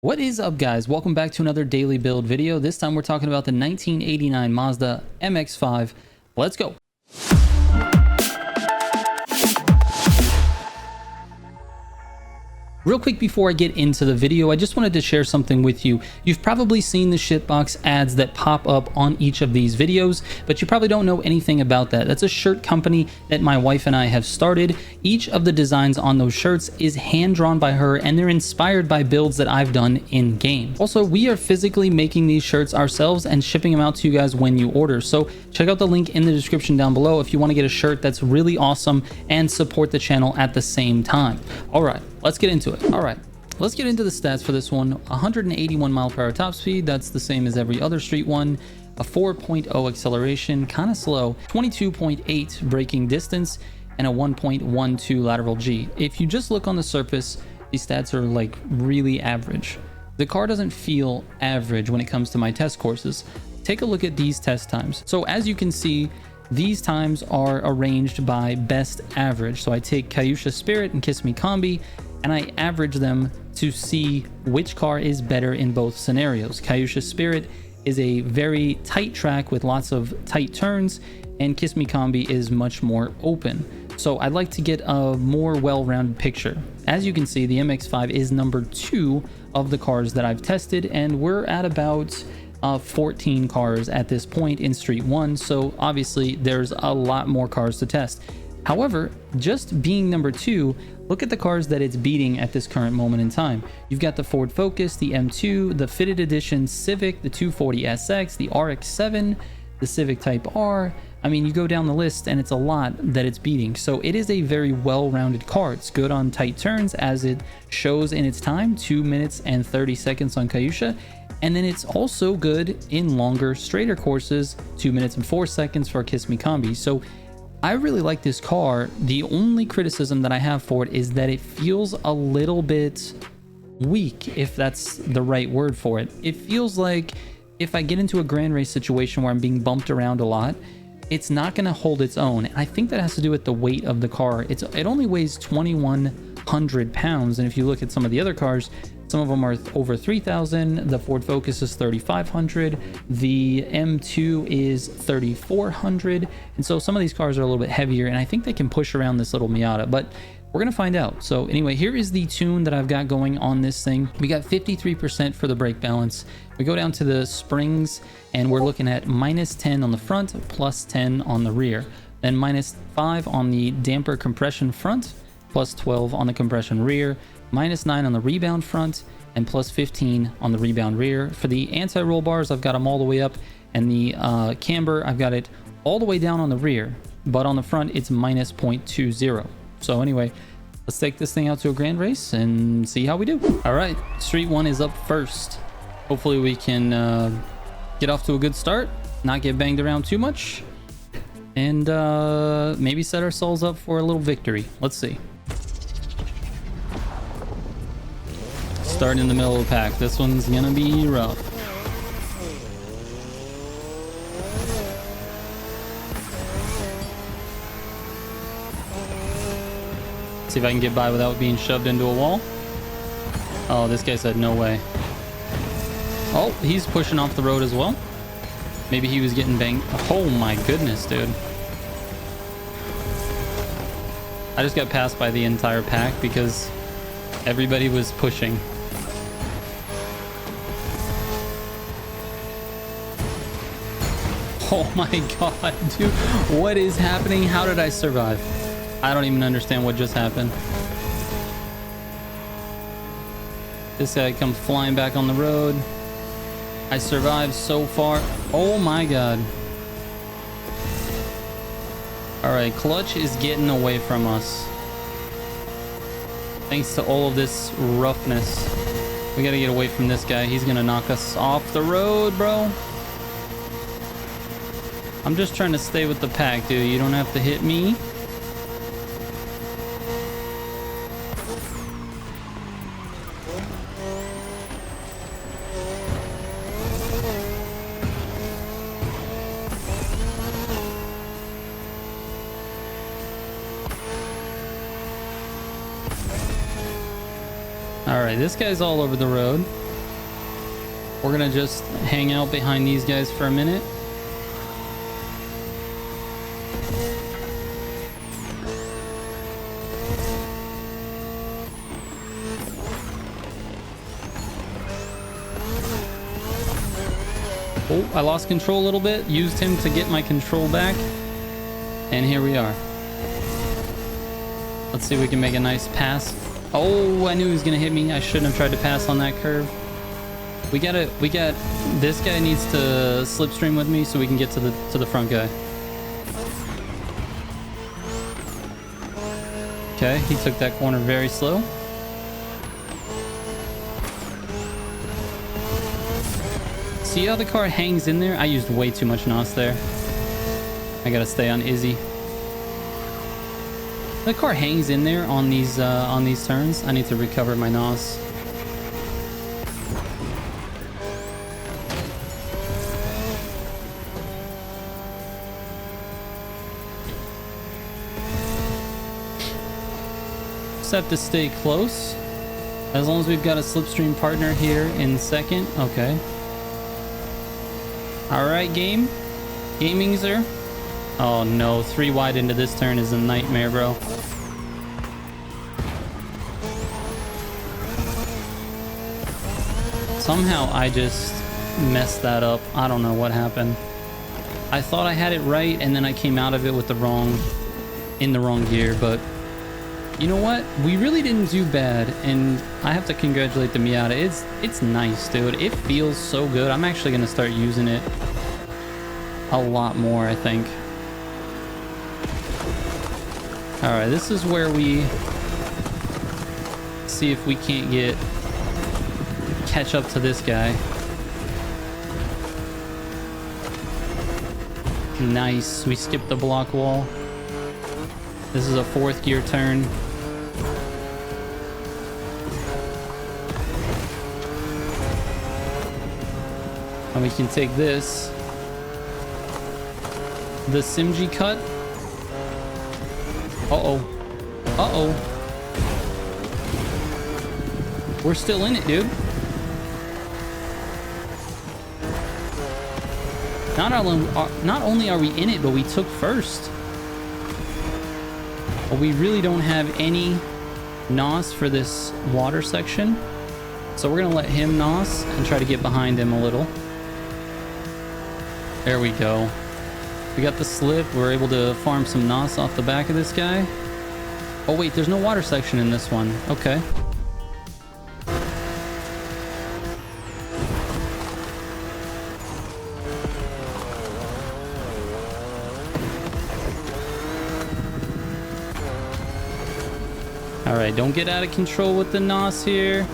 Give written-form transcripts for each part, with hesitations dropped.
What is up, guys? Welcome back to another daily build video. This time we're talking about the 1989 Mazda MX-5. Let's go. Real quick before I get into the video, I just wanted to share something with you. You've probably seen the shitbox ads that pop up on each of these videos, but you probably don't know anything about that. That's a shirt company that my wife and I have started. Each of the designs on those shirts is hand-drawn by her, and they're inspired by builds that I've done in-game. Also, we are physically making these shirts ourselves and shipping them out to you guys when you order. So check out the link in the description down below if you want to get a shirt that's really awesome and support the channel at the same time. All right. Let's get into it. All right, let's get into the stats for this one. 181 mile per hour top speed. That's the same as every other street one. A 4.0 acceleration, kind of slow. 22.8 braking distance and a 1.12 lateral G. If you just look on the surface, these stats are like really average. The car doesn't feel average when it comes to my test courses. Take a look at these test times. So as you can see, these times are arranged by best average. So I take Kayusha Spirit and Kiss Me Combi, and I average them to see which car is better in both scenarios. Kayusha Spirit is a very tight track with lots of tight turns, and Kiss Me Combi is much more open. So I'd like to get a more well-rounded picture. As you can see, the MX-5 is number 2 of the cars that I've tested, and we're at about 14 cars at this point in Street 1, so obviously there's a lot more cars to test. However, just being number 2, look at the cars that it's beating at this current moment in time. You've got the Ford Focus, the M2, the Fitted Edition Civic, the 240SX, the RX-7, the Civic Type R. I mean, you go down the list and it's a lot that it's beating. So it is a very well-rounded car. It's good on tight turns, as it shows in its time, 2 minutes and 30 seconds on Kayusha. And then it's also good in longer, straighter courses, 2 minutes and 4 seconds for Kiss Me Combi. So I really like this car. The only criticism that I have for it is that it feels a little bit weak, if that's the right word for it. It feels like if I get into a grand race situation where I'm being bumped around a lot, it's not going to hold its own. And I think that has to do with the weight of the car. It only weighs 2,100 pounds. And if you look at some of the other cars, some of them are over 3,000. The Ford Focus is 3,500. The M2 is 3,400. And so some of these cars are a little bit heavier, and I think they can push around this little Miata, but we're going to find out. So anyway, here is the tune that I've got going on this thing. We got 53% for the brake balance. We go down to the springs, and we're looking at -10 on the front, +10 on the rear. Then -5 on the damper compression front, +12 on the compression rear. -9 on the rebound front, and +15 on the rebound rear. For the anti-roll bars, I've got them all the way up, and the camber, I've got it all the way down on the rear, but on the front it's -0.20. So anyway, let's take this thing out to a grand race and see how we do. All right, Street 1 is up first. Hopefully we can get off to a good start, not get banged around too much, and maybe set ourselves up for a little victory. Let's see. Starting in the middle of the pack. This one's gonna be rough. See if I can get by without being shoved into a wall. Oh, this guy said no way. Oh, he's pushing off the road as well. Maybe he was getting banged. Oh my goodness, dude. I just got passed by the entire pack because everybody was pushing. Oh my god, dude, what is happening? How did I survive? I don't even understand what just happened. This guy comes flying back on the road. I survived so far. Oh my god. All right, Clutch is getting away from us. Thanks to all of this roughness. We gotta get away from this guy. He's gonna knock us off the road, bro. I'm just trying to stay with the pack, dude. You don't have to hit me. All right, this guy's all over the road. We're gonna just hang out behind these guys for a minute. Oh, I lost control a little bit. Used him to get my control back. And here we are. Let's see if we can make a nice pass. Oh, I knew he was gonna hit me. I shouldn't have tried to pass on that curve. We got this guy needs to slipstream with me so we can get to the front guy. Okay, he took that corner very slow. See how the car hangs in there? I used way too much NOS there. I gotta stay on Izzy. The car hangs in there on these turns. I need to recover my NOS. Just have to stay close. As long as we've got a slipstream partner here in second. Okay. Alright, gaming, sir. Oh no, 3 wide into this turn is a nightmare, bro. Somehow I just messed that up. I don't know what happened. I thought I had it right, and then I came out of it with the wrong gear, but you know what? We really didn't do bad, and I have to congratulate the Miata. It's nice, dude. It feels so good. I'm actually gonna start using it a lot more, I think. All right, this is where we see if we can't catch up to this guy. Nice. We skipped the block wall. This is a 4th gear turn. And we can take this. The Simji cut. Uh-oh. Uh-oh. We're still in it, dude. Not only are we in it, but we took first. But we really don't have any NOS for this water section. So we're going to let him NOS and try to get behind him a little. There we go. We got the slip. We're able to farm some NOS off the back of this guy. Oh, wait, there's no water section in this one. Okay. All right, don't get out of control with the NOS here.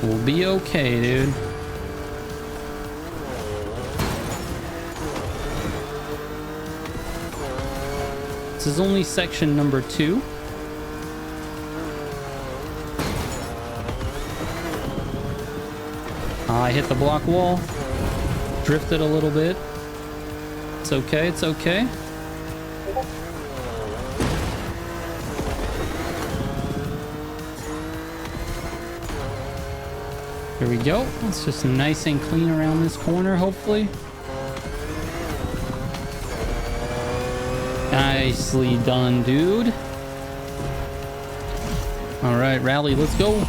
We'll be okay, dude. This is only section number 2. I hit the block wall. Drifted a little bit. It's okay, it's okay. Here we go. It's just nice and clean around this corner, hopefully. Nicely done, dude. All right, rally, let's go.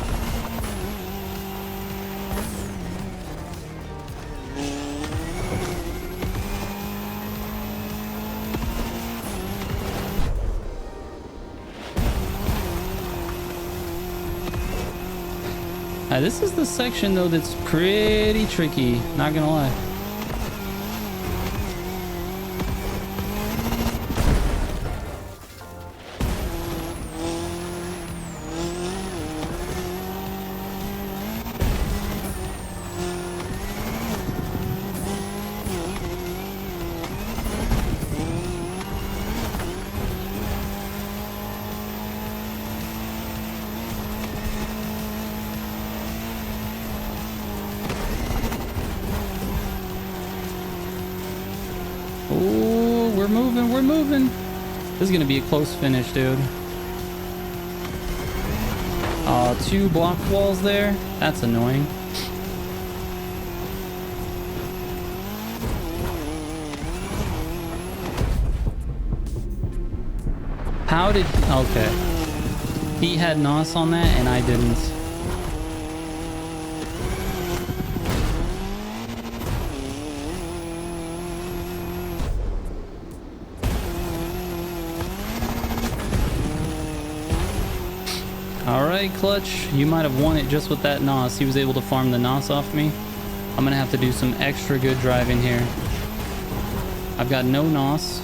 This is the section, though, that's pretty tricky. Not gonna lie. We're moving. This is gonna be a close finish, dude. Two block walls there. That's annoying. How did... Okay. He had NOS on that and I didn't. Alright, Clutch. You might have won it just with that NOS. He was able to farm the NOS off me. I'm going to have to do some extra good driving here. I've got no NOS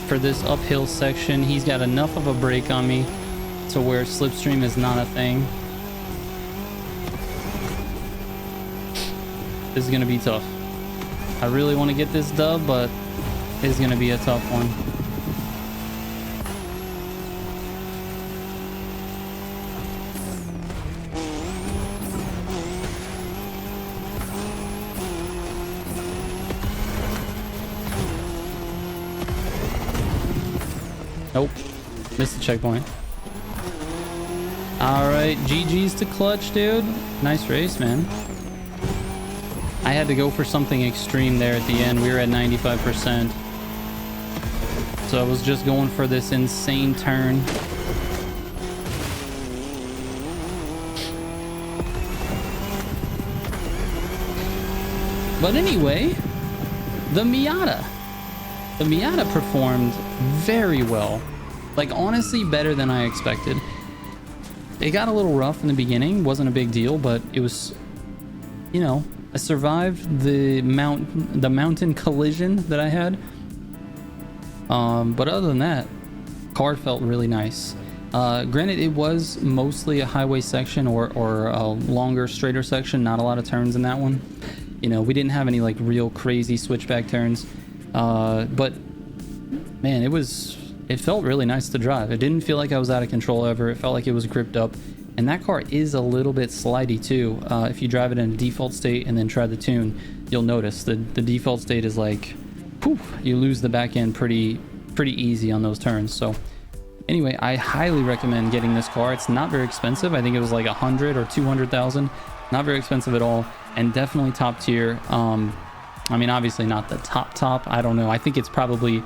for this uphill section. He's got enough of a brake on me to where slipstream is not a thing. This is going to be tough. I really want to get this dub, but it's going to be a tough one. Nope. Missed the checkpoint. Alright, GG's to Clutch, dude. Nice race, man. I had to go for something extreme there at the end. We were at 95%. So I was just going for this insane turn. But anyway, the Miata. The Miata performed very well. Like, honestly, better than I expected. It got a little rough in the beginning. Wasn't a big deal, but it was, you know, I survived the mountain collision that I had. But other than that, car felt really nice. Granted, it was mostly a highway section or a longer, straighter section. Not a lot of turns in that one. You know, we didn't have any like real crazy switchback turns. But man, it felt really nice to drive. It didn't feel like I was out of control ever. It felt like it was gripped up. And that car is a little bit slidey too. If you drive it in a default state and then try the tune, you'll notice the default state is like, poof, you lose the back end pretty easy on those turns. So anyway, I highly recommend getting this car. It's not very expensive. I think it was like 100 or 200,000. Not very expensive at all, and definitely top tier. I mean, obviously not the top. I don't know. I think it's probably,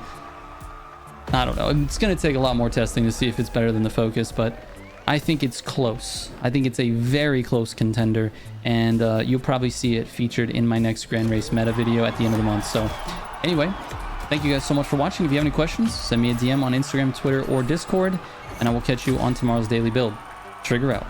I don't know. It's going to take a lot more testing to see if it's better than the Focus, but I think it's close. I think it's a very close contender, and you'll probably see it featured in my next Grand Race meta video at the end of the month. So anyway, thank you guys so much for watching. If you have any questions, send me a DM on Instagram, Twitter, or Discord, and I will catch you on tomorrow's daily build. Trigger out.